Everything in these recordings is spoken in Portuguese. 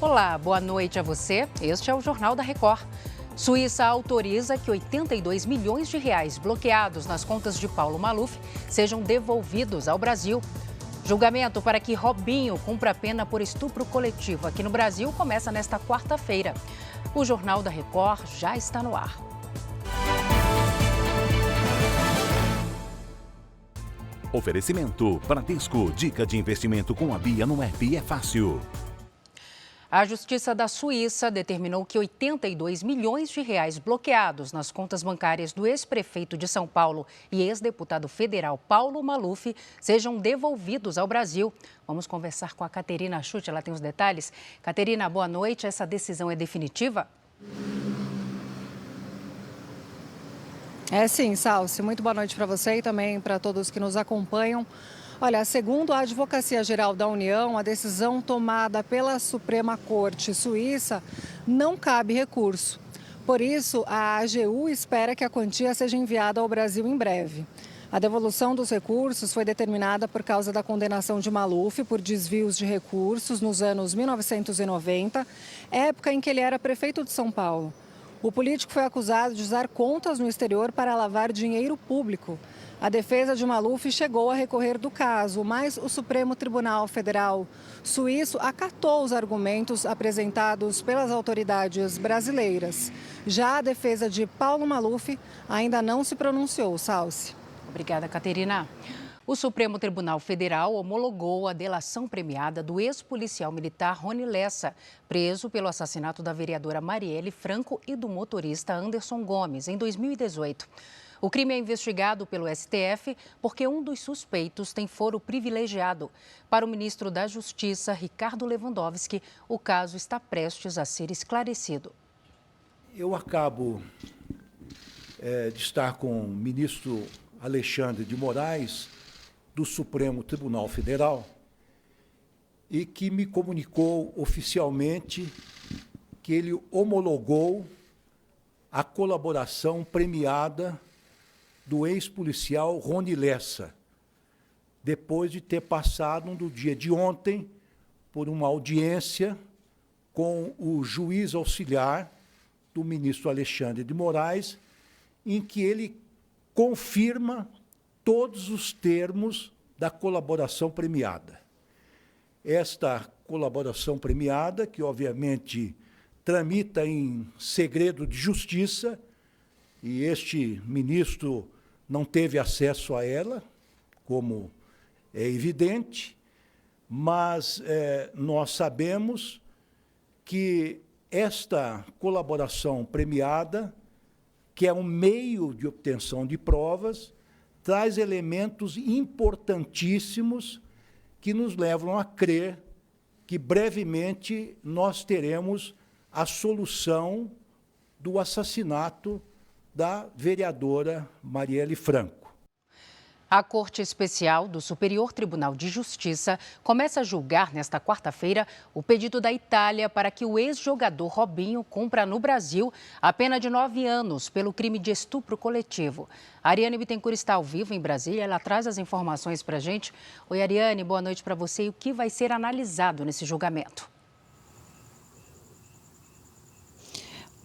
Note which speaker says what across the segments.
Speaker 1: Olá, boa noite a você. Este é o Jornal da Record. Suíça autoriza que 82 milhões de reais bloqueados nas contas de Paulo Maluf sejam devolvidos ao Brasil. Julgamento para que Robinho cumpra a pena por estupro coletivo aqui no Brasil começa nesta quarta-feira. O Jornal da Record já está no ar.
Speaker 2: Oferecimento Bradesco. Dica de investimento com a Bia no app é fácil.
Speaker 1: A Justiça da Suíça determinou que 82 milhões de reais bloqueados nas contas bancárias do ex-prefeito de São Paulo e ex-deputado federal Paulo Maluf sejam devolvidos ao Brasil. Vamos conversar com a Caterina Schutt, ela tem os detalhes. Caterina, boa noite. Essa decisão é definitiva?
Speaker 3: É sim, Salsi. Muito boa noite para você e também para todos que nos acompanham. Olha, segundo a Advocacia Geral da União, a decisão tomada pela Suprema Corte Suíça não cabe recurso. Por isso, a AGU espera que a quantia seja enviada ao Brasil em breve. A devolução dos recursos foi determinada por causa da condenação de Maluf por desvios de recursos nos anos 1990, época em que ele era prefeito de São Paulo. O político foi acusado de usar contas no exterior para lavar dinheiro público. A defesa de Maluf chegou a recorrer do caso, mas o Supremo Tribunal Federal suíço acatou os argumentos apresentados pelas autoridades brasileiras. Já a defesa de Paulo Maluf ainda não se pronunciou, Salsi.
Speaker 1: Obrigada, Caterina. O Supremo Tribunal Federal homologou a delação premiada do ex-policial militar Rony Lessa, preso pelo assassinato da vereadora Marielle Franco e do motorista Anderson Gomes, em 2018. O crime é investigado pelo STF porque um dos suspeitos tem foro privilegiado. Para o ministro da Justiça, Ricardo Lewandowski, o caso está prestes a ser esclarecido.
Speaker 4: Eu acabo de estar com o ministro Alexandre de Moraes, do Supremo Tribunal Federal, e que me comunicou oficialmente que ele homologou a colaboração premiada do ex-policial Rony Lessa, depois de ter passado no dia de ontem por uma audiência com o juiz auxiliar do ministro Alexandre de Moraes, em que ele confirma todos os termos da colaboração premiada. Esta colaboração premiada, que obviamente tramita em segredo de justiça, e este ministro não teve acesso a ela, como é evidente, mas nós sabemos que esta colaboração premiada, que é um meio de obtenção de provas, traz elementos importantíssimos que nos levam a crer que brevemente nós teremos a solução do assassinato da vereadora Marielle Franco.
Speaker 1: A Corte Especial do Superior Tribunal de Justiça começa a julgar nesta quarta-feira o pedido da Itália para que o ex-jogador Robinho cumpra no Brasil a pena de 9 anos pelo crime de estupro coletivo. A Ariane Bittencourt está ao vivo em Brasília, ela traz as informações para a gente. Oi, Ariane, boa noite para você. E o que vai ser analisado nesse julgamento?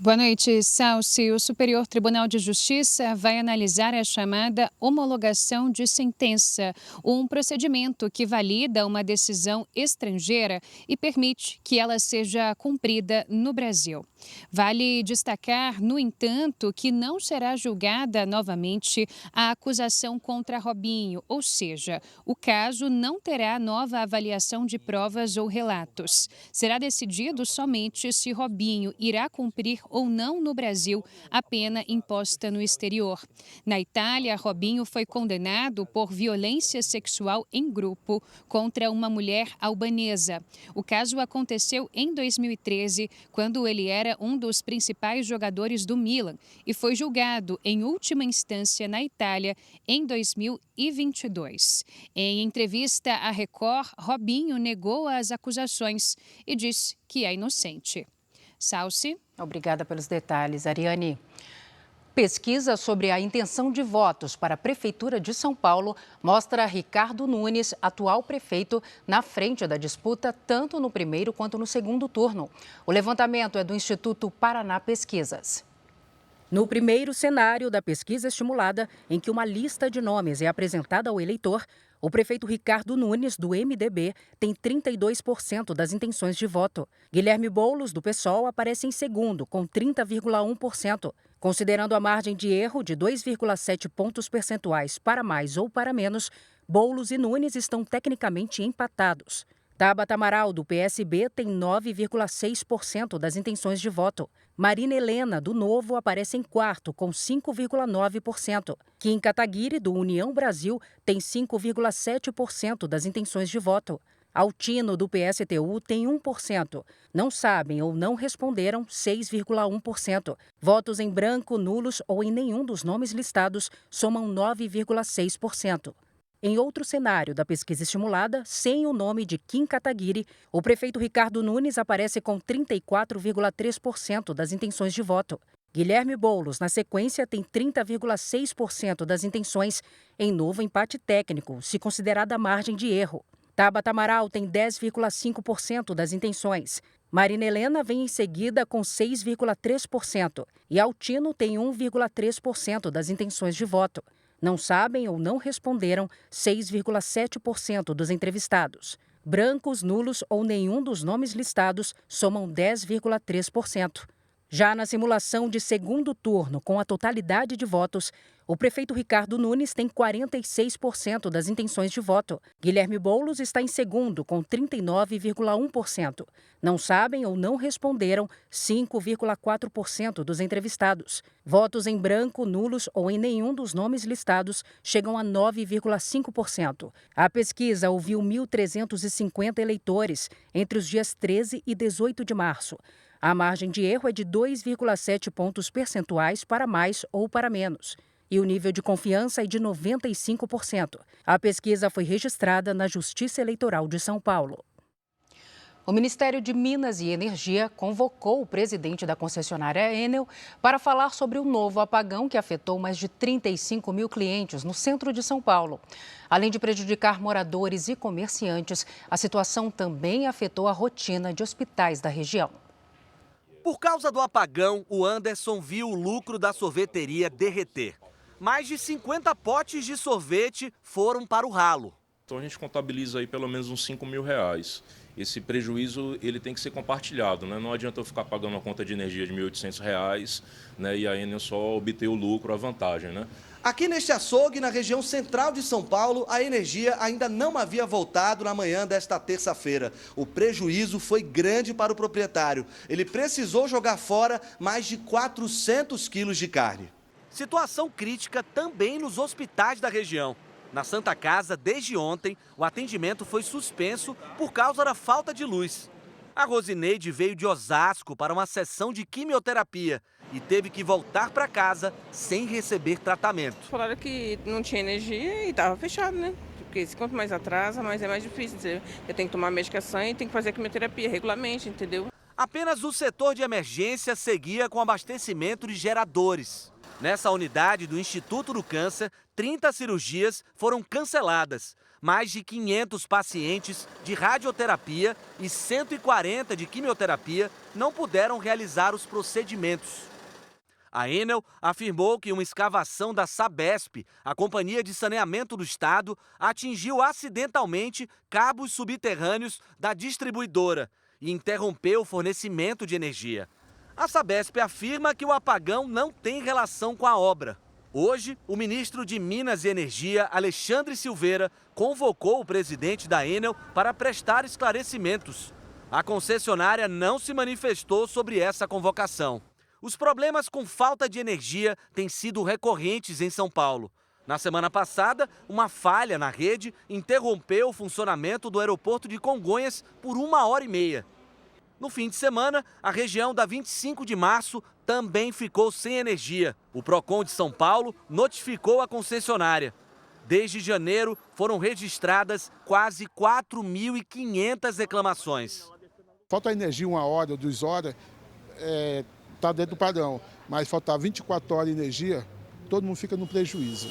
Speaker 5: Boa noite, Salsi. O Superior Tribunal de Justiça vai analisar a chamada homologação de sentença, um procedimento que valida uma decisão estrangeira e permite que ela seja cumprida no Brasil. Vale destacar, no entanto, que não será julgada novamente a acusação contra Robinho, ou seja, o caso não terá nova avaliação de provas ou relatos. Será decidido somente se Robinho irá cumprir ou não no Brasil a pena imposta no exterior. Na Itália, Robinho foi condenado por violência sexual em grupo contra uma mulher albanesa. O caso aconteceu em 2013, quando ele era um dos principais jogadores do Milan e foi julgado em última instância na Itália em 2022. Em entrevista à Record, Robinho negou as acusações e disse que é inocente. Salsi.
Speaker 1: Obrigada pelos detalhes, Ariane. Pesquisa sobre a intenção de votos para a Prefeitura de São Paulo mostra Ricardo Nunes, atual prefeito, na frente da disputa tanto no primeiro quanto no segundo turno. O levantamento é do Instituto Paraná Pesquisas. No primeiro cenário da pesquisa estimulada, em que uma lista de nomes é apresentada ao eleitor, o prefeito Ricardo Nunes, do MDB, tem 32% das intenções de voto. Guilherme Boulos, do PSOL, aparece em segundo, com 30,1%. Considerando a margem de erro de 2,7 pontos percentuais para mais ou para menos, Boulos e Nunes estão tecnicamente empatados. Tabata Amaral, do PSB, tem 9,6% das intenções de voto. Marina Helena, do Novo, aparece em quarto, com 5,9%. Kim Kataguiri, do União Brasil, tem 5,7% das intenções de voto. Altino, do PSTU, tem 1%. Não sabem ou não responderam, 6,1%. Votos em branco, nulos ou em nenhum dos nomes listados somam 9,6%. Em outro cenário da pesquisa estimulada, sem o nome de Kim Kataguiri, o prefeito Ricardo Nunes aparece com 34,3% das intenções de voto. Guilherme Boulos, na sequência, tem 30,6% das intenções, em novo empate técnico, se considerada a margem de erro. Tabata Amaral tem 10,5% das intenções. Marina Helena vem em seguida com 6,3% e Altino tem 1,3% das intenções de voto. Não sabem ou não responderam 6,7% dos entrevistados. Brancos, nulos ou nenhum dos nomes listados somam 10,3%. Já na simulação de segundo turno, com a totalidade de votos, o prefeito Ricardo Nunes tem 46% das intenções de voto. Guilherme Boulos está em segundo, com 39,1%. Não sabem ou não responderam 5,4% dos entrevistados. Votos em branco, nulos ou em nenhum dos nomes listados chegam a 9,5%. A pesquisa ouviu 1.350 eleitores entre os dias 13 e 18 de março. A margem de erro é de 2,7 pontos percentuais para mais ou para menos. E o nível de confiança é de 95%. A pesquisa foi registrada na Justiça Eleitoral de São Paulo. O Ministério de Minas e Energia convocou o presidente da concessionária Enel para falar sobre o novo apagão que afetou mais de 35 mil clientes no centro de São Paulo. Além de prejudicar moradores e comerciantes, a situação também afetou a rotina de hospitais da região.
Speaker 6: Por causa do apagão, o Anderson viu o lucro da sorveteria derreter. Mais de 50 potes de sorvete foram para o ralo.
Speaker 7: Então a gente contabiliza aí pelo menos uns R$5.000. Esse prejuízo ele tem que ser compartilhado, né? Não adianta eu ficar pagando uma conta de energia de R$1.800, né? E a Enel só obter o lucro, a vantagem, né?
Speaker 6: Aqui neste açougue, na região central de São Paulo, a energia ainda não havia voltado na manhã desta terça-feira. O prejuízo foi grande para o proprietário. Ele precisou jogar fora mais de 400 quilos de carne. Situação crítica também nos hospitais da região. Na Santa Casa, desde ontem, o atendimento foi suspenso por causa da falta de luz. A Rosineide veio de Osasco para uma sessão de quimioterapia e teve que voltar para casa sem receber tratamento.
Speaker 8: Falaram que não tinha energia e estava fechado, né? Porque quanto mais atrasa, mais é mais difícil. Você tem que tomar medicação e tem que fazer quimioterapia regularmente, entendeu?
Speaker 6: Apenas o setor de emergência seguia com abastecimento de geradores. Nessa unidade do Instituto do Câncer, 30 cirurgias foram canceladas. Mais de 500 pacientes de radioterapia e 140 de quimioterapia não puderam realizar os procedimentos. A Enel afirmou que uma escavação da Sabesp, a Companhia de Saneamento do Estado, atingiu acidentalmente cabos subterrâneos da distribuidora e interrompeu o fornecimento de energia. A Sabesp afirma que o apagão não tem relação com a obra. Hoje, o ministro de Minas e Energia, Alexandre Silveira, convocou o presidente da Enel para prestar esclarecimentos. A concessionária não se manifestou sobre essa convocação. Os problemas com falta de energia têm sido recorrentes em São Paulo. Na semana passada, uma falha na rede interrompeu o funcionamento do aeroporto de Congonhas por 1h30. No fim de semana, a região da 25 de março também ficou sem energia. O Procon de São Paulo notificou a concessionária. Desde janeiro, foram registradas quase 4.500 reclamações.
Speaker 9: Falta energia 1 hora ou 2 horas, está dentro do padrão. Mas faltar 24 horas de energia, todo mundo fica no prejuízo.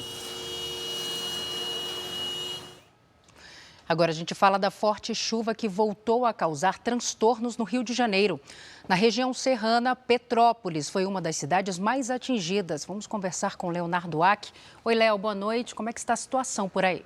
Speaker 1: Agora a gente fala da forte chuva que voltou a causar transtornos no Rio de Janeiro. Na região serrana, Petrópolis foi uma das cidades mais atingidas. Vamos conversar com Leonardo Ack. Oi, Léo, boa noite. Como é que está a situação por aí?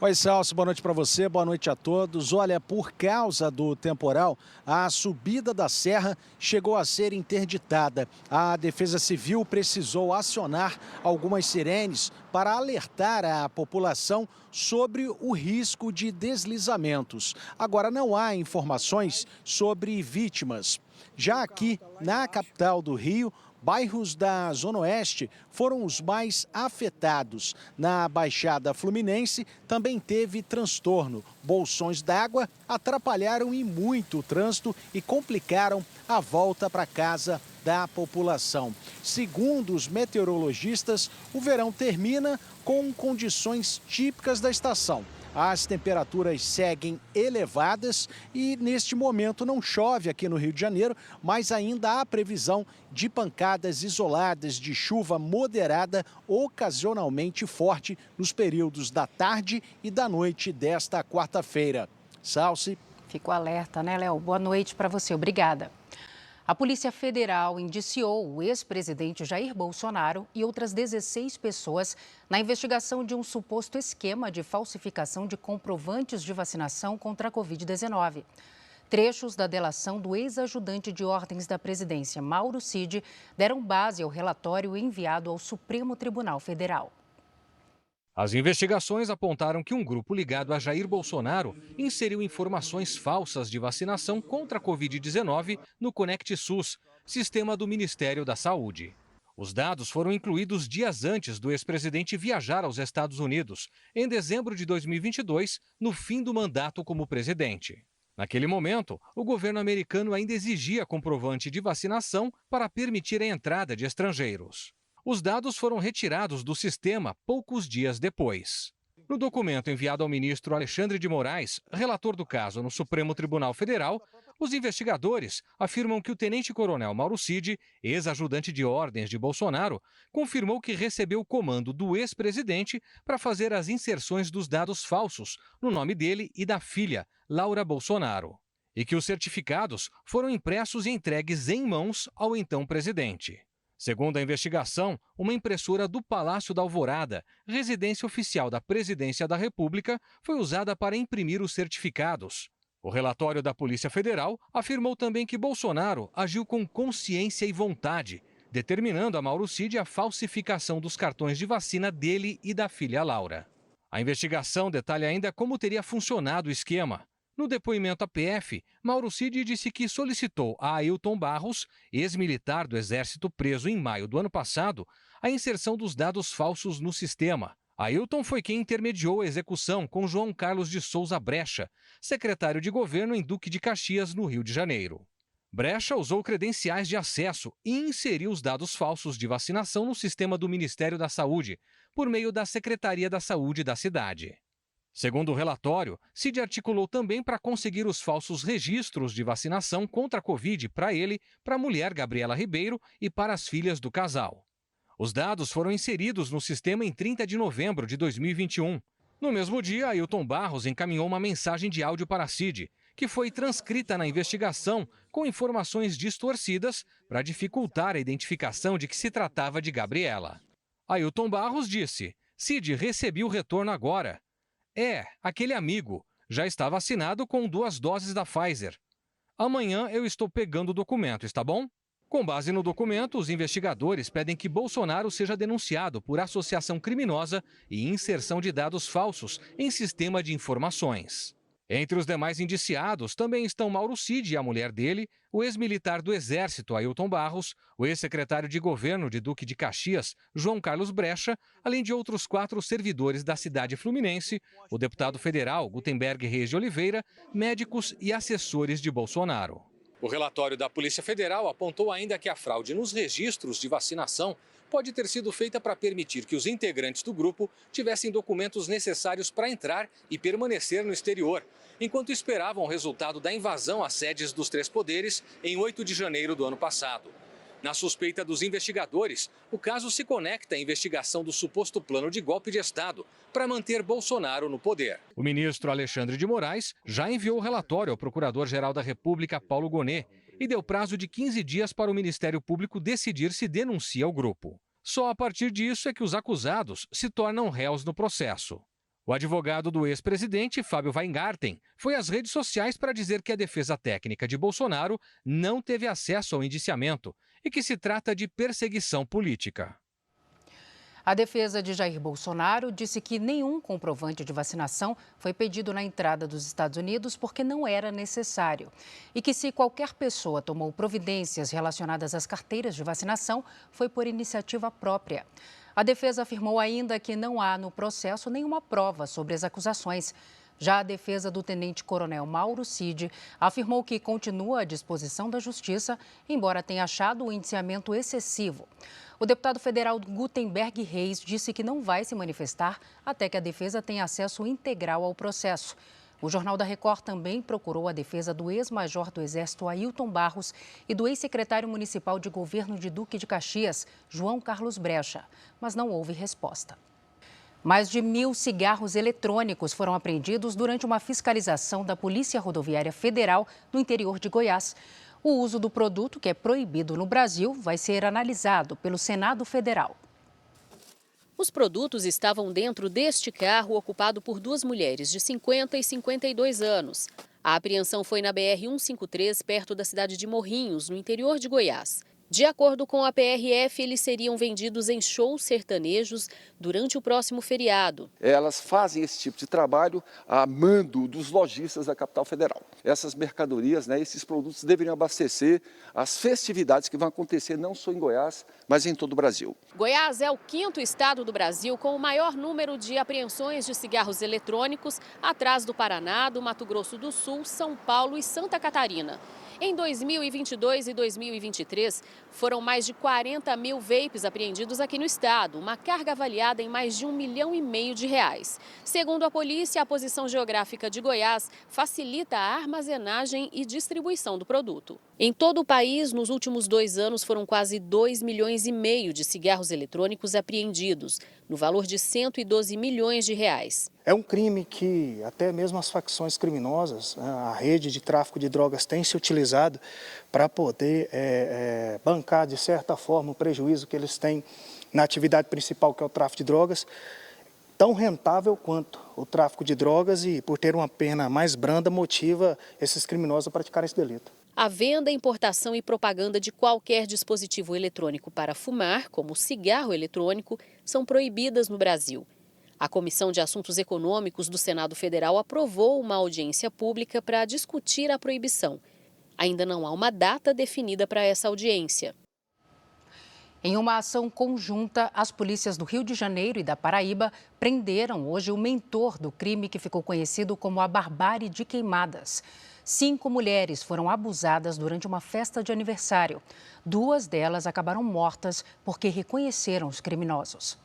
Speaker 10: Oi, Celso, boa noite para você, boa noite a todos. Olha, por causa do temporal, a subida da serra chegou a ser interditada. A Defesa Civil precisou acionar algumas sirenes para alertar a população sobre o risco de deslizamentos. Agora, não há informações sobre vítimas. Já aqui, na capital do Rio, bairros da Zona Oeste foram os mais afetados. Na Baixada Fluminense também teve transtorno. Bolsões d'água atrapalharam e muito o trânsito e complicaram a volta para casa da população. Segundo os meteorologistas, o verão termina com condições típicas da estação. As temperaturas seguem elevadas e, neste momento, não chove aqui no Rio de Janeiro, mas ainda há previsão de pancadas isoladas de chuva moderada, ocasionalmente forte, nos períodos da tarde e da noite desta quarta-feira. Salce.
Speaker 1: Fico alerta, né, Léo? Boa noite para você. Obrigada. A Polícia Federal indiciou o ex-presidente Jair Bolsonaro e outras 16 pessoas na investigação de um suposto esquema de falsificação de comprovantes de vacinação contra a Covid-19. Trechos da delação do ex-ajudante de ordens da presidência, Mauro Cid, deram base ao relatório enviado ao Supremo Tribunal Federal.
Speaker 11: As investigações apontaram que um grupo ligado a Jair Bolsonaro inseriu informações falsas de vacinação contra a Covid-19 no Conect SUS, sistema do Ministério da Saúde. Os dados foram incluídos dias antes do ex-presidente viajar aos Estados Unidos, em dezembro de 2022, no fim do mandato como presidente. Naquele momento, o governo americano ainda exigia comprovante de vacinação para permitir a entrada de estrangeiros. Os dados foram retirados do sistema poucos dias depois. No documento enviado ao ministro Alexandre de Moraes, relator do caso no Supremo Tribunal Federal, os investigadores afirmam que o tenente-coronel Mauro Cid, ex-ajudante de ordens de Bolsonaro, confirmou que recebeu o comando do ex-presidente para fazer as inserções dos dados falsos no nome dele e da filha, Laura Bolsonaro, e que os certificados foram impressos e entregues em mãos ao então presidente. Segundo a investigação, uma impressora do Palácio da Alvorada, residência oficial da Presidência da República, foi usada para imprimir os certificados. O relatório da Polícia Federal afirmou também que Bolsonaro agiu com consciência e vontade, determinando a Mauro Cid a falsificação dos cartões de vacina dele e da filha Laura. A investigação detalha ainda como teria funcionado o esquema. No depoimento à PF, Mauro Cid disse que solicitou a Ailton Barros, ex-militar do Exército preso em maio do ano passado, a inserção dos dados falsos no sistema. Ailton foi quem intermediou a execução com João Carlos de Souza Brecha, secretário de governo em Duque de Caxias, no Rio de Janeiro. Brecha usou credenciais de acesso e inseriu os dados falsos de vacinação no sistema do Ministério da Saúde, por meio da Secretaria da Saúde da cidade. Segundo o relatório, Cid articulou também para conseguir os falsos registros de vacinação contra a Covid para ele, para a mulher Gabriela Ribeiro e para as filhas do casal. Os dados foram inseridos no sistema em 30 de novembro de 2021. No mesmo dia, Ailton Barros encaminhou uma mensagem de áudio para Cid, que foi transcrita na investigação com informações distorcidas para dificultar a identificação de que se tratava de Gabriela. Ailton Barros disse: Cid, recebi o retorno agora. Aquele amigo. Já está vacinado com 2 doses da Pfizer. Amanhã eu estou pegando o documento, está bom? Com base no documento, os investigadores pedem que Bolsonaro seja denunciado por associação criminosa e inserção de dados falsos em sistema de informações. Entre os demais indiciados também estão Mauro Cid e a mulher dele, o ex-militar do Exército, Ailton Barros, o ex-secretário de governo de Duque de Caxias, João Carlos Brecha, além de outros 4 servidores da cidade fluminense, o deputado federal Gutenberg Reis de Oliveira, médicos e assessores de Bolsonaro. O relatório da Polícia Federal apontou ainda que a fraude nos registros de vacinação pode ter sido feita para permitir que os integrantes do grupo tivessem documentos necessários para entrar e permanecer no exterior, enquanto esperavam o resultado da invasão às sedes dos três poderes em 8 de janeiro do ano passado. Na suspeita dos investigadores, o caso se conecta à investigação do suposto plano de golpe de Estado para manter Bolsonaro no poder. O ministro Alexandre de Moraes já enviou o relatório ao Procurador-Geral da República, Paulo Gonet, e deu prazo de 15 dias para o Ministério Público decidir se denuncia o grupo. Só a partir disso é que os acusados se tornam réus no processo. O advogado do ex-presidente, Fábio Weingarten, foi às redes sociais para dizer que a defesa técnica de Bolsonaro não teve acesso ao indiciamento e que se trata de perseguição política.
Speaker 1: A defesa de Jair Bolsonaro disse que nenhum comprovante de vacinação foi pedido na entrada dos Estados Unidos porque não era necessário. E que se qualquer pessoa tomou providências relacionadas às carteiras de vacinação, foi por iniciativa própria. A defesa afirmou ainda que não há no processo nenhuma prova sobre as acusações. Já a defesa do tenente-coronel Mauro Cid afirmou que continua à disposição da Justiça, embora tenha achado o indiciamento excessivo. O deputado federal Gutenberg Reis disse que não vai se manifestar até que a defesa tenha acesso integral ao processo. O Jornal da Record também procurou a defesa do ex-major do Exército Ailton Barros e do ex-secretário municipal de governo de Duque de Caxias, João Carlos Brecha, mas não houve resposta. Mais de 1.000 cigarros eletrônicos foram apreendidos durante uma fiscalização da Polícia Rodoviária Federal no interior de Goiás. O uso do produto, que é proibido no Brasil, vai ser analisado pelo Senado Federal.
Speaker 12: Os produtos estavam dentro deste carro ocupado por duas mulheres de 50 e 52 anos. A apreensão foi na BR-153, perto da cidade de Morrinhos, no interior de Goiás. De acordo com a PRF, eles seriam vendidos em shows sertanejos durante o próximo feriado.
Speaker 13: Elas fazem esse tipo de trabalho a mando dos lojistas da capital federal. Essas mercadorias, esses produtos deveriam abastecer as festividades que vão acontecer não só em Goiás, mas em todo o Brasil.
Speaker 12: Goiás é o 5º estado do Brasil com o maior número de apreensões de cigarros eletrônicos, atrás do Paraná, do Mato Grosso do Sul, São Paulo e Santa Catarina. Em 2022 e 2023, foram mais de 40 mil vapes apreendidos aqui no estado, uma carga avaliada em mais de R$1,5 milhão. Segundo a polícia, a posição geográfica de Goiás facilita a armazenagem e distribuição do produto. Em todo o país, nos últimos 2 anos, foram quase 2,5 milhões de cigarros eletrônicos apreendidos, no valor de R$112 milhões.
Speaker 14: É um crime que até mesmo as facções criminosas, a rede de tráfico de drogas tem se utilizado para poder bancar, de certa forma, o prejuízo que eles têm na atividade principal, que é o tráfico de drogas, tão rentável quanto o tráfico de drogas e, por ter uma pena mais branda, motiva esses criminosos a praticarem esse delito.
Speaker 12: A venda, importação e propaganda de qualquer dispositivo eletrônico para fumar, como o cigarro eletrônico, são proibidas no Brasil. A Comissão de Assuntos Econômicos do Senado Federal aprovou uma audiência pública para discutir a proibição. Ainda não há uma data definida para essa audiência.
Speaker 1: Em uma ação conjunta, as polícias do Rio de Janeiro e da Paraíba prenderam hoje o mentor do crime que ficou conhecido como a Barbárie de Queimadas. 5 mulheres foram abusadas durante uma festa de aniversário. 2 delas acabaram mortas porque reconheceram os criminosos.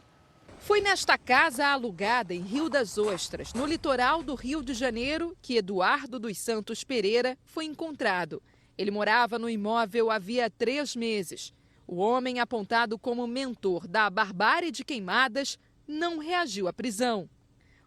Speaker 15: Foi nesta casa alugada em Rio das Ostras, no litoral do Rio de Janeiro, que Eduardo dos Santos Pereira foi encontrado. Ele morava no imóvel havia 3 meses. O homem, apontado como mentor da Barbárie de Queimadas, não reagiu à prisão.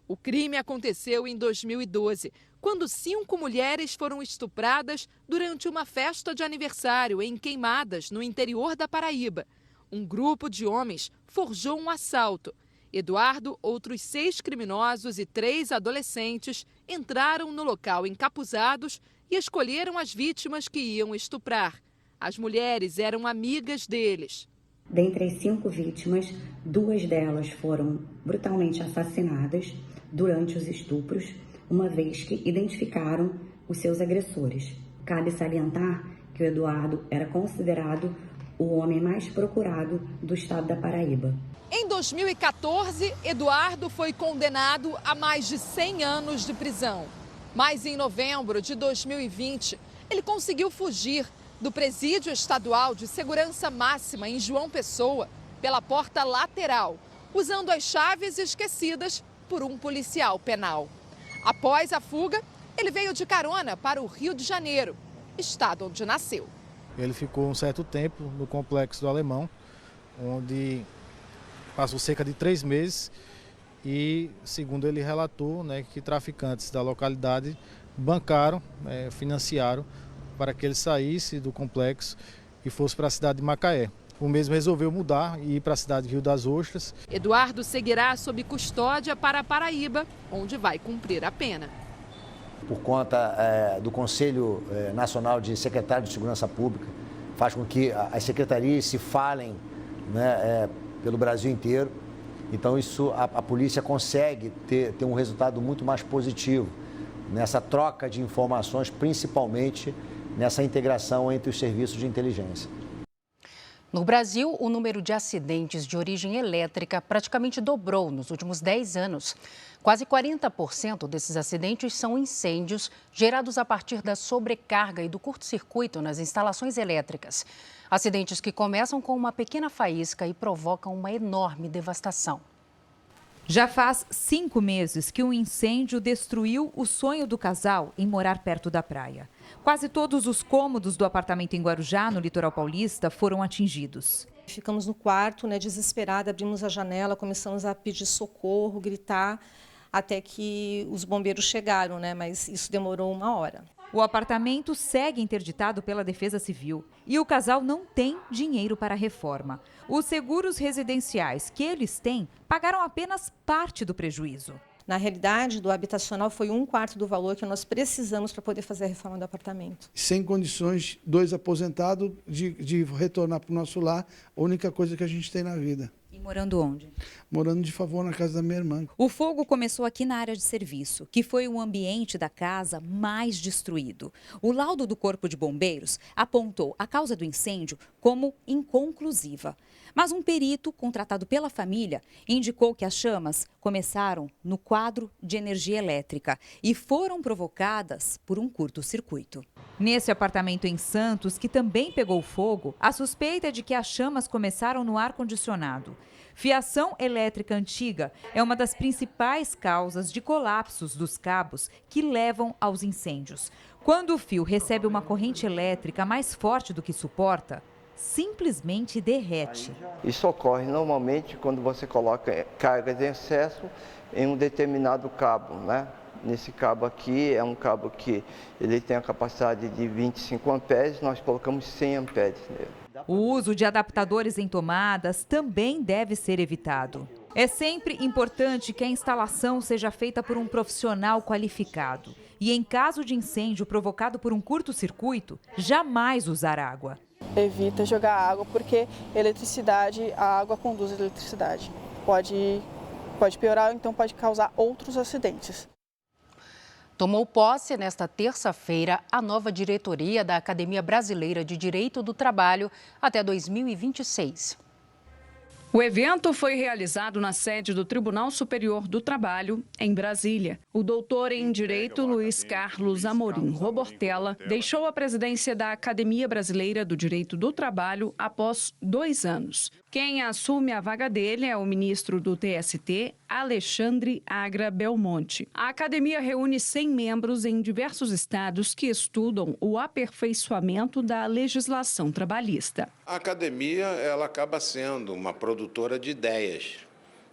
Speaker 15: O crime aconteceu em 2012, quando 5 mulheres foram estupradas durante uma festa de aniversário em Queimadas, no interior da Paraíba. Um grupo de homens forjou um assalto. Eduardo, outros 6 criminosos e 3 adolescentes entraram no local encapuzados e escolheram as vítimas que iam estuprar. As mulheres eram amigas deles.
Speaker 16: Dentre as 5 vítimas, 2 delas foram brutalmente assassinadas durante os estupros, uma vez que identificaram os seus agressores. Cabe salientar que o Eduardo era considerado o homem mais procurado do estado da Paraíba.
Speaker 15: Em 2014, Eduardo foi condenado a mais de 100 anos de prisão. Mas em novembro de 2020, ele conseguiu fugir do Presídio Estadual de Segurança Máxima em João Pessoa pela porta lateral, usando as chaves esquecidas por um policial penal. Após a fuga, Ele veio de carona para o Rio de Janeiro, estado onde nasceu.
Speaker 17: Ele ficou um certo tempo no Complexo do Alemão, onde passou cerca de 3 meses e, segundo ele relatou, que traficantes da localidade bancaram, financiaram para que ele saísse do complexo e fosse para a cidade de Macaé. O mesmo resolveu mudar e ir para a cidade de Rio das Ostras.
Speaker 15: Eduardo seguirá sob custódia para Paraíba, onde vai cumprir a pena.
Speaker 18: Por conta do Conselho Nacional de Secretários de Segurança Pública, faz com que as secretarias se falem pelo Brasil inteiro. Então, isso a polícia consegue ter um resultado muito mais positivo nessa troca de informações, principalmente nessa integração entre os serviços de inteligência.
Speaker 1: No Brasil, o número de acidentes de origem elétrica praticamente dobrou nos últimos 10 anos. Quase 40% desses acidentes são incêndios gerados a partir da sobrecarga e do curto-circuito nas instalações elétricas. Acidentes que começam com uma pequena faísca e provocam uma enorme devastação.
Speaker 19: Já faz 5 meses que um incêndio destruiu o sonho do casal em morar perto da praia. Quase todos os cômodos do apartamento em Guarujá, no litoral paulista, foram atingidos.
Speaker 20: Ficamos no quarto, desesperada, abrimos a janela, começamos a pedir socorro, gritar, até que os bombeiros chegaram, mas isso demorou 1 hora.
Speaker 19: O apartamento segue interditado pela Defesa Civil e o casal não tem dinheiro para a reforma. Os seguros residenciais que eles têm pagaram apenas parte do prejuízo.
Speaker 20: Na realidade, do habitacional foi 1/4 do valor que nós precisamos para poder fazer a reforma do apartamento.
Speaker 21: Sem condições, 2 aposentados, de retornar para o nosso lar, a única coisa que a gente tem na vida.
Speaker 19: E morando onde?
Speaker 21: Morando de favor na casa da minha irmã.
Speaker 19: O fogo começou aqui na área de serviço, que foi o ambiente da casa mais destruído. O laudo do Corpo de Bombeiros apontou a causa do incêndio como inconclusiva. Mas um perito contratado pela família indicou que as chamas começaram no quadro de energia elétrica e foram provocadas por um curto-circuito. Nesse apartamento em Santos, que também pegou fogo, a suspeita é de que as chamas começaram no ar-condicionado. Fiação elétrica antiga é uma das principais causas de colapsos dos cabos que levam aos incêndios. Quando o fio recebe uma corrente elétrica mais forte do que suporta, simplesmente derrete.
Speaker 22: Isso ocorre normalmente quando você coloca carga de excesso em um determinado cabo, Nesse cabo aqui é um cabo que ele tem a capacidade de 25 amperes, nós colocamos 100 amperes nele.
Speaker 19: O uso de adaptadores em tomadas também deve ser evitado. É sempre importante que a instalação seja feita por um profissional qualificado. E em caso de incêndio provocado por um curto-circuito, jamais usar água.
Speaker 23: Evita jogar água porque a água conduz a eletricidade. Pode piorar, então pode causar outros acidentes.
Speaker 1: Tomou posse nesta terça-feira a nova diretoria da Academia Brasileira de Direito do Trabalho até 2026.
Speaker 24: O evento foi realizado na sede do Tribunal Superior do Trabalho, em Brasília. O doutor em Direito Luiz Carlos Amorim Robortella deixou a presidência da Academia Brasileira do Direito do Trabalho após 2 anos. Quem assume a vaga dele é o ministro do TST, Alexandre Agra Belmonte. A academia reúne 100 membros em diversos estados que estudam o aperfeiçoamento da legislação trabalhista.
Speaker 25: A academia ela acaba sendo uma produtora de ideias.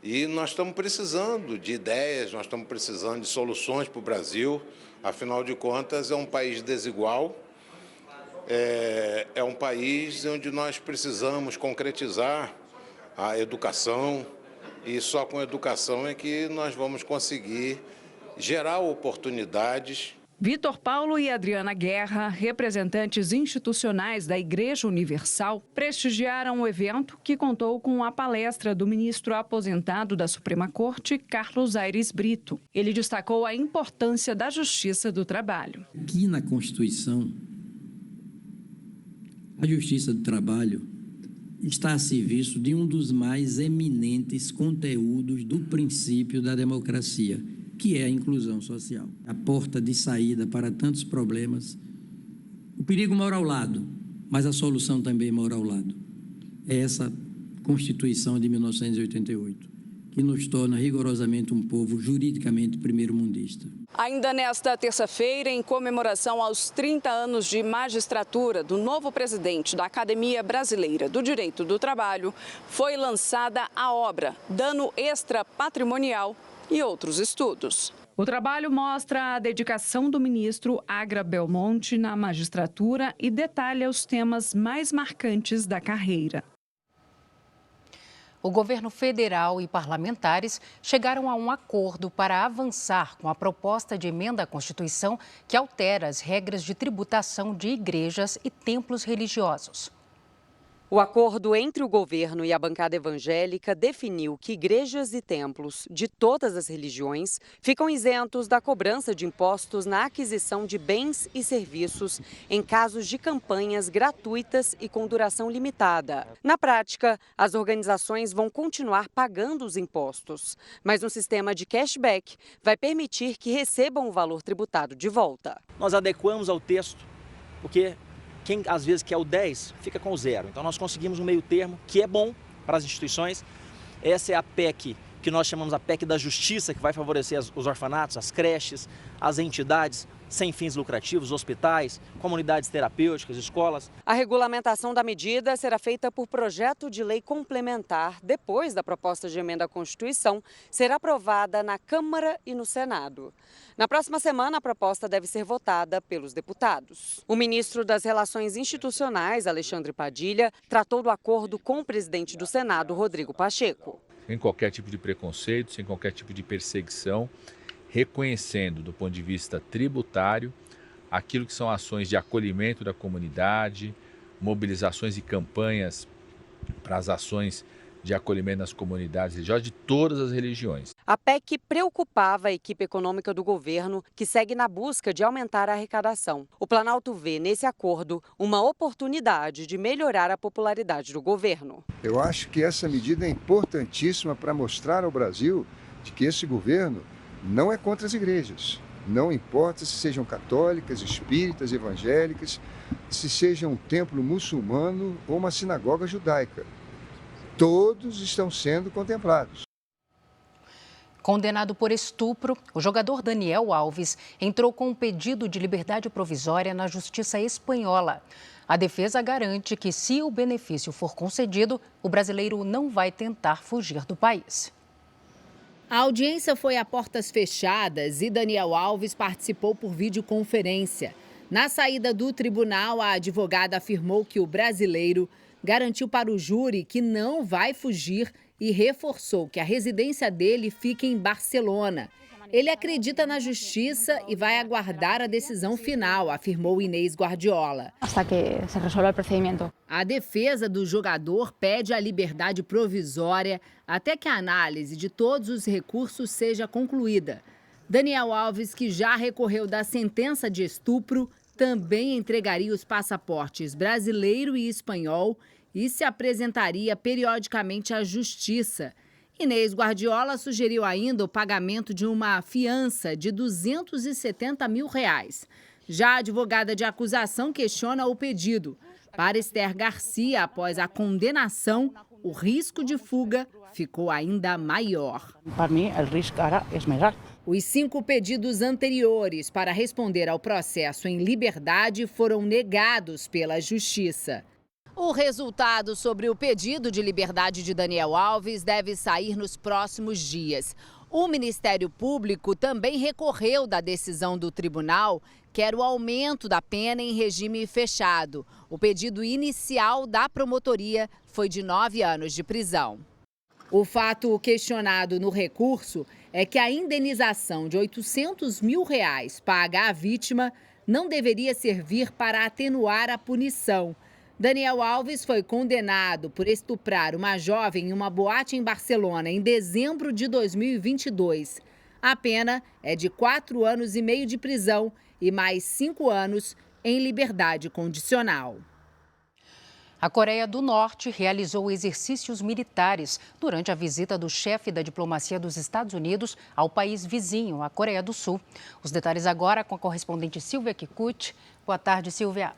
Speaker 25: E nós estamos precisando de ideias, nós estamos precisando de soluções para o Brasil. Afinal de contas, é um país desigual. É um país onde nós precisamos concretizar a educação e só com educação é que nós vamos conseguir gerar oportunidades.
Speaker 24: Vitor Paulo e Adriana Guerra, representantes institucionais da Igreja Universal, prestigiaram o evento que contou com a palestra do ministro aposentado da Suprema Corte, Carlos Aires Brito. Ele destacou a importância da justiça do trabalho.
Speaker 26: Aqui na Constituição, a Justiça do Trabalho está a serviço de um dos mais eminentes conteúdos do princípio da democracia, que é a inclusão social. A porta de saída para tantos problemas. O perigo mora ao lado, mas a solução também mora ao lado. É essa Constituição de 1988, que nos torna rigorosamente um povo juridicamente primeiro-mundista.
Speaker 24: Ainda nesta terça-feira, em comemoração aos 30 anos de magistratura do novo presidente da Academia Brasileira do Direito do Trabalho, foi lançada a obra Dano Extra Patrimonial e outros estudos. O trabalho mostra a dedicação do ministro Agra Belmonte na magistratura e detalha os temas mais marcantes da carreira.
Speaker 1: O governo federal e parlamentares chegaram a um acordo para avançar com a proposta de emenda à Constituição que altera as regras de tributação de igrejas e templos religiosos.
Speaker 2: O acordo entre o governo e a bancada evangélica definiu que igrejas e templos de todas as religiões ficam isentos da cobrança de impostos na aquisição de bens e serviços em casos de campanhas gratuitas e com duração limitada. Na prática, as organizações vão continuar pagando os impostos, mas um sistema de cashback vai permitir que recebam o valor tributado de volta.
Speaker 3: Nós adequamos ao texto, porque quem às vezes quer o 10, fica com o 0. Então nós conseguimos um meio termo que é bom para as instituições. Essa é a PEC que nós chamamos a PEC da Justiça, que vai favorecer os orfanatos, as creches, as entidades sem fins lucrativos, hospitais, comunidades terapêuticas, escolas.
Speaker 2: A regulamentação da medida será feita por projeto de lei complementar. Depois da proposta de emenda à Constituição, será aprovada na Câmara e no Senado. Na próxima semana, a proposta deve ser votada pelos deputados. O ministro das Relações Institucionais, Alexandre Padilha, tratou do acordo com o presidente do Senado, Rodrigo Pacheco.
Speaker 4: Sem qualquer tipo de preconceito, sem qualquer tipo de perseguição, reconhecendo do ponto de vista tributário aquilo que são ações de acolhimento da comunidade, mobilizações e campanhas para as ações de acolhimento nas comunidades religiosas de todas as religiões.
Speaker 2: A PEC preocupava a equipe econômica do governo, que segue na busca de aumentar a arrecadação. O Planalto vê nesse acordo uma oportunidade de melhorar a popularidade do governo.
Speaker 5: Eu acho que essa medida é importantíssima para mostrar ao Brasil de que esse governo não é contra as igrejas. Não importa se sejam católicas, espíritas, evangélicas, se seja um templo muçulmano ou uma sinagoga judaica. Todos estão sendo contemplados.
Speaker 1: Condenado por estupro, o jogador Daniel Alves entrou com um pedido de liberdade provisória na Justiça espanhola. A defesa garante que, se o benefício for concedido, o brasileiro não vai tentar fugir do país.
Speaker 7: A audiência foi a portas fechadas e Daniel Alves participou por videoconferência. Na saída do tribunal, a advogada afirmou que o brasileiro garantiu para o júri que não vai fugir e reforçou que a residência dele fica em Barcelona. Ele acredita na justiça e vai aguardar a decisão final, afirmou Inês Guardiola.
Speaker 8: Até que se resolva o procedimento.
Speaker 7: A defesa do jogador pede a liberdade provisória até que a análise de todos os recursos seja concluída. Daniel Alves, que já recorreu da sentença de estupro, também entregaria os passaportes brasileiro e espanhol e se apresentaria periodicamente à justiça. Inês Guardiola sugeriu ainda o pagamento de uma fiança de R$270 mil. Já a advogada de acusação questiona o pedido. Para Esther Garcia, após a condenação, o risco de fuga ficou ainda maior.
Speaker 8: Para mim, o risco agora é maior.
Speaker 7: Os 5 pedidos anteriores para responder ao processo em liberdade foram negados pela Justiça. O resultado sobre o pedido de liberdade de Daniel Alves deve sair nos próximos dias. O Ministério Público também recorreu da decisão do tribunal, que era o aumento da pena em regime fechado. O pedido inicial da promotoria foi de 9 anos de prisão. O fato questionado no recurso é que a indenização de R$800 mil paga à vítima não deveria servir para atenuar a punição. Daniel Alves foi condenado por estuprar uma jovem em uma boate em Barcelona em dezembro de 2022. A pena é de 4 anos e meio de prisão e mais 5 anos em liberdade condicional.
Speaker 1: A Coreia do Norte realizou exercícios militares durante a visita do chefe da diplomacia dos Estados Unidos ao país vizinho, a Coreia do Sul. Os detalhes agora com a correspondente Silvia Kikuchi. Boa tarde, Silvia.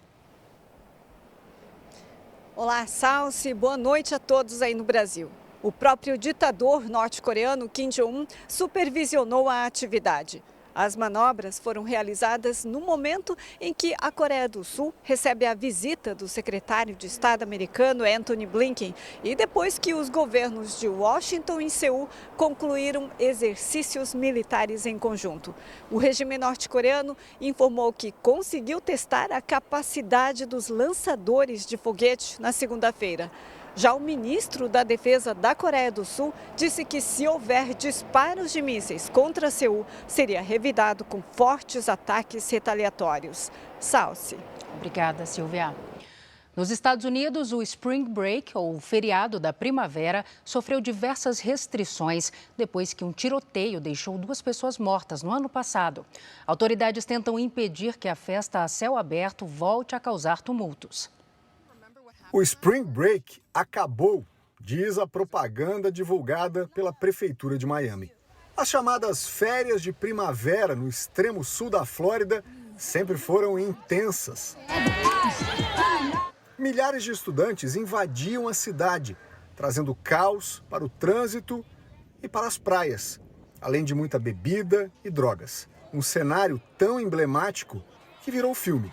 Speaker 27: Olá, Salsi. Boa noite a todos aí no Brasil.
Speaker 6: O próprio ditador norte-coreano Kim Jong-un supervisionou a atividade. As manobras foram realizadas no momento em que a Coreia do Sul recebe a visita do secretário de Estado americano Antony Blinken e depois que os governos de Washington e Seul concluíram exercícios militares em conjunto. O regime norte-coreano informou que conseguiu testar a capacidade dos lançadores de foguete na segunda-feira. Já o ministro da Defesa da Coreia do Sul disse que se houver disparos de mísseis contra Seul, seria revidado com fortes ataques retaliatórios. Salce.
Speaker 1: Obrigada, Silvia. Nos Estados Unidos, o Spring Break, ou feriado da primavera, sofreu diversas restrições depois que um tiroteio deixou 2 pessoas mortas no ano passado. Autoridades tentam impedir que a festa a céu aberto volte a causar tumultos.
Speaker 9: O Spring Break acabou, diz a propaganda divulgada pela Prefeitura de Miami. As chamadas férias de primavera no extremo sul da Flórida sempre foram intensas. Milhares de estudantes invadiam a cidade, trazendo caos para o trânsito e para as praias, além de muita bebida e drogas. Um cenário tão emblemático que virou filme.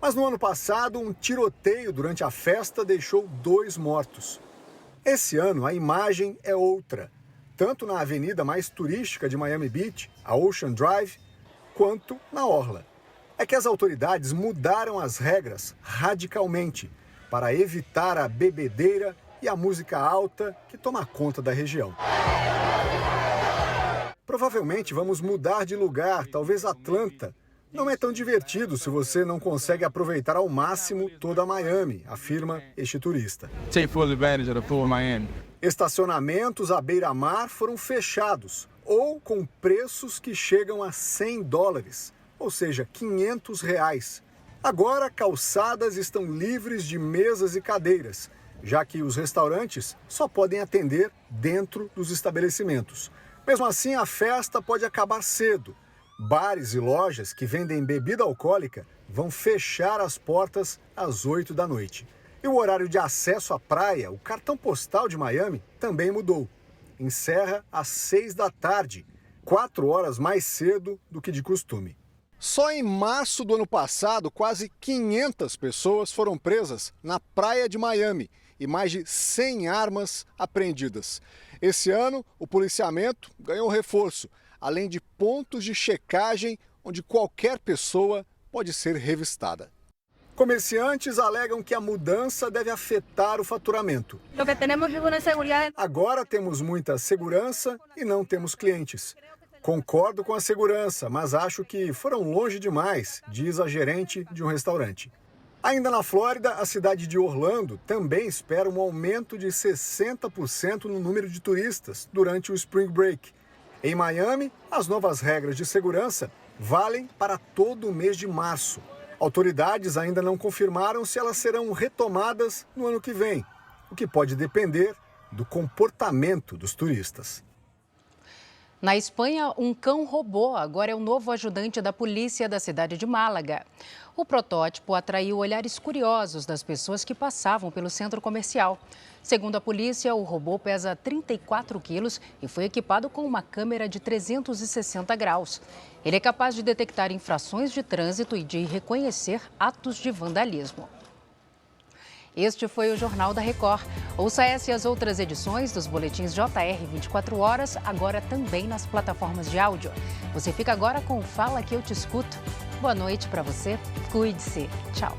Speaker 9: Mas no ano passado, um tiroteio durante a festa deixou 2 mortos. Esse ano, a imagem é outra, tanto na avenida mais turística de Miami Beach, a Ocean Drive, quanto na orla. É que as autoridades mudaram as regras radicalmente para evitar a bebedeira e a música alta que toma conta da região. Provavelmente vamos mudar de lugar, talvez Atlanta. Não é tão divertido se você não consegue aproveitar ao máximo toda Miami, afirma este turista. Estacionamentos à beira-mar foram fechados ou com preços que chegam a $100, ou seja, R$500. Agora, calçadas estão livres de mesas e cadeiras, já que os restaurantes só podem atender dentro dos estabelecimentos. Mesmo assim, a festa pode acabar cedo. Bares e lojas que vendem bebida alcoólica vão fechar as portas às 8 da noite. E o horário de acesso à praia, o cartão postal de Miami, também mudou. Encerra às 6 da tarde, 4 horas mais cedo do que de costume. Só em março do ano passado, quase 500 pessoas foram presas na praia de Miami e mais de 100 armas apreendidas. Esse ano, o policiamento ganhou reforço, além de pontos de checagem onde qualquer pessoa pode ser revistada. Comerciantes alegam que a mudança deve afetar o faturamento. Agora temos muita segurança e não temos clientes. Concordo com a segurança, mas acho que foram longe demais, diz a gerente de um restaurante. Ainda na Flórida, a cidade de Orlando também espera um aumento de 60% no número de turistas durante o Spring Break. Em Miami, as novas regras de segurança valem para todo o mês de março. Autoridades ainda não confirmaram se elas serão retomadas no ano que vem, o que pode depender do comportamento dos turistas.
Speaker 1: Na Espanha, um cão-robô agora é o novo ajudante da polícia da cidade de Málaga. O protótipo atraiu olhares curiosos das pessoas que passavam pelo centro comercial. Segundo a polícia, o robô pesa 34 quilos e foi equipado com uma câmera de 360 graus. Ele é capaz de detectar infrações de trânsito e de reconhecer atos de vandalismo. Este foi o Jornal da Record. Ouça essa e as outras edições dos boletins JR 24 horas, agora também nas plataformas de áudio. Você fica agora com o Fala Que Eu Te Escuto. Boa noite para você, cuide-se. Tchau.